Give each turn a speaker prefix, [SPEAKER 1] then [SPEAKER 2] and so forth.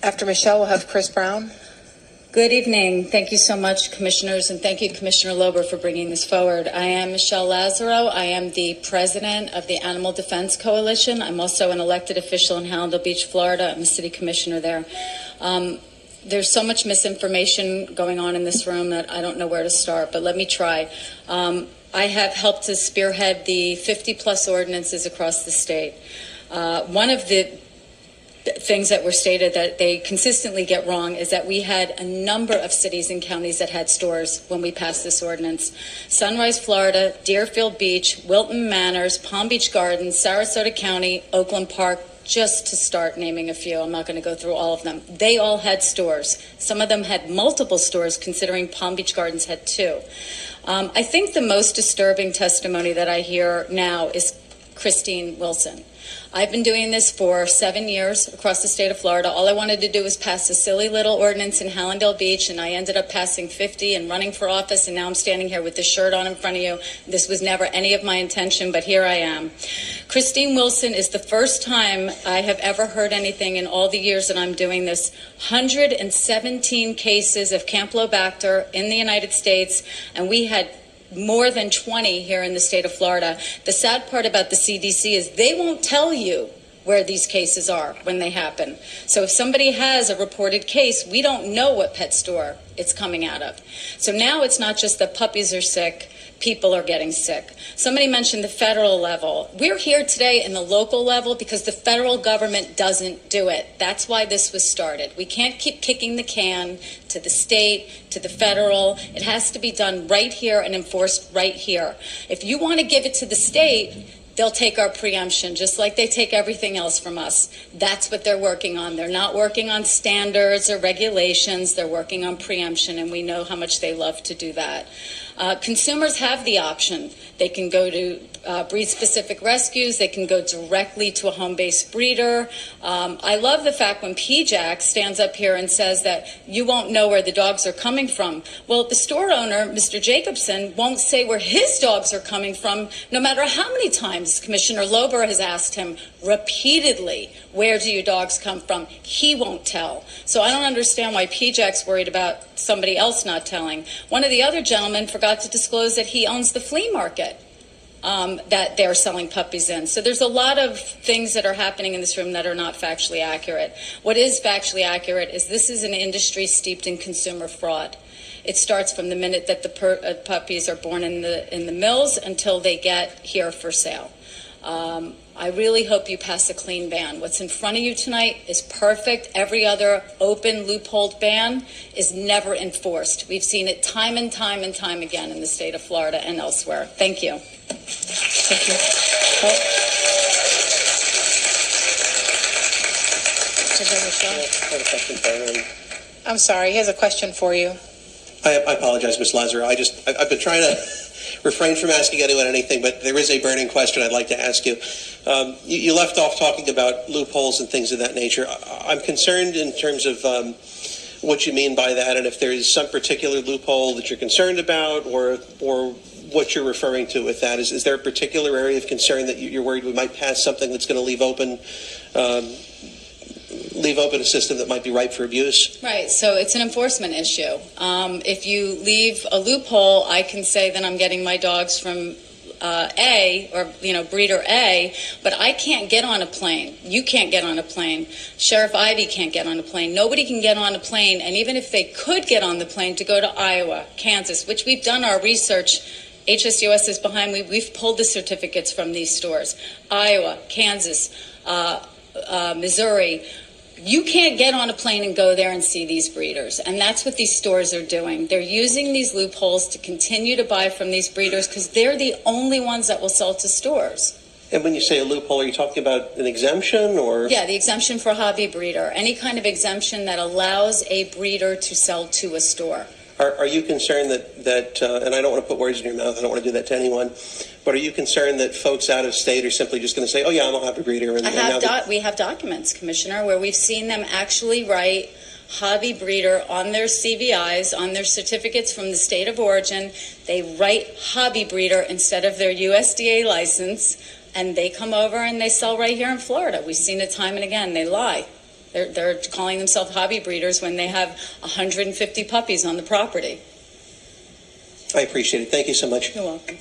[SPEAKER 1] After Michele, we'll have Chris Brown.
[SPEAKER 2] Good evening. Thank you so much, Commissioners, and thank you, Commissioner Lober, for bringing this forward. I am Michele Lazarow. I am the president of the Animal Defense Coalition. I'm also an elected official in Hallandale Beach, Florida. I'm the city commissioner there. There's so much misinformation going on in this room that I don't know where to start, but let me try. I have helped to spearhead the 50-plus ordinances across the state. One of the things that were stated that they consistently get wrong is that we had a number of cities and counties that had stores when we passed this ordinance. Sunrise, Florida, Deerfield Beach, Wilton Manors, Palm Beach Gardens, Sarasota County, Oakland Park, just to start naming a few. I'm not going to go through all of them. They all had stores. Some of them had multiple stores, considering Palm Beach Gardens had 2. I think the most disturbing testimony that I hear now is Christine Wilson. I've been doing this for 7 years across the state of Florida. All I wanted to do was pass a silly little ordinance in Hallandale Beach, and I ended up passing 50 and running for office, and now I'm standing here with this shirt on in front of you. This was never any of my intention, but here I am. Christine Wilson is the first time I have ever heard anything in all the years that I'm doing this. 117 cases of Campylobacter in the United States, and we had more than 20 here in the state of Florida. The sad part about the CDC is they won't tell you where these cases are when they happen. So if somebody has a reported case, we don't know what pet store it's coming out of. So now it's not just that puppies are sick, people are getting sick. Somebody mentioned the federal level. We're here today in the local level because the federal government doesn't do it. That's why this was started. We can't keep kicking the can to the state, to the federal. It has to be done right here and enforced right here. If you want to give it to the state, they'll take our preemption, just like they take everything else from us. That's what they're working on. They're not working on standards or regulations. They're working on preemption, and we know how much they love to do that. Consumers have the option. They can go to breed-specific rescues. They can go directly to a home-based breeder. I love the fact when PJAC stands up here and says that you won't know where the dogs are coming from. Well, the store owner, Mr. Jacobson, won't say where his dogs are coming from, no matter how many times Commissioner Lober has asked him repeatedly, where do your dogs come from? He won't tell. So I don't understand why PJAC's worried about somebody else not telling. One of the other gentlemen forgot to disclose that he owns the flea market that they're selling puppies in. So there's a lot of things that are happening in this room that are not factually accurate. What is factually accurate is this is an industry steeped in consumer fraud. It starts from the minute that the puppies are born in the mills until they get here for sale. I really hope you pass a clean ban. What's in front of you tonight is perfect. Every other open loopholed ban is never enforced. We've seen it time and time and time again in the state of Florida and elsewhere. Thank you.
[SPEAKER 1] Thank you.
[SPEAKER 3] I have a question for him.
[SPEAKER 1] I'm sorry, he has a question for you.
[SPEAKER 3] I apologize, Ms. Lazarow. I've been trying to refrain from asking anyone anything, but there is a burning question I'd like to ask you. You left off talking about loopholes and things of that nature. I'm concerned in terms of what you mean by that, and if there is some particular loophole that you're concerned about, or what you're referring to with that. Is there a particular area of concern that you're worried we might pass something that's going to leave open a system that might be ripe for abuse?
[SPEAKER 2] Right, so it's an enforcement issue. If you leave a loophole, I can say that I'm getting my dogs from A, or breeder A, but I can't get on a plane. You can't get on a plane. Sheriff Ivey can't get on a plane. Nobody can get on a plane, and even if they could get on the plane to go to Iowa, Kansas, which we've done our research, HSUS is behind me, we've pulled the certificates from these stores. Iowa, Kansas, Missouri. You can't get on a plane and go there and see these breeders, and that's what these stores are doing. They're using these loopholes to continue to buy from these breeders because they're the only ones that will sell to stores.
[SPEAKER 3] And when you say a loophole, are you talking about an exemption, or?
[SPEAKER 2] Yeah, the exemption for a hobby breeder. Any kind of exemption that allows a breeder to sell to a store.
[SPEAKER 3] Are you concerned that and I don't want to put words in your mouth, I don't want to do that to anyone, but are you concerned that folks out of state are simply just going to say, oh yeah, I'm a hobby breeder?
[SPEAKER 2] We have documents, Commissioner, where we've seen them actually write hobby breeder on their CVIs, on their certificates from the state of origin. They write hobby breeder instead of their USDA license, and they come over and they sell right here in Florida. We've seen it time and again. They lie. They're calling themselves hobby breeders when they have 150 puppies on the property.
[SPEAKER 3] I appreciate it. Thank you so much.
[SPEAKER 2] You're welcome.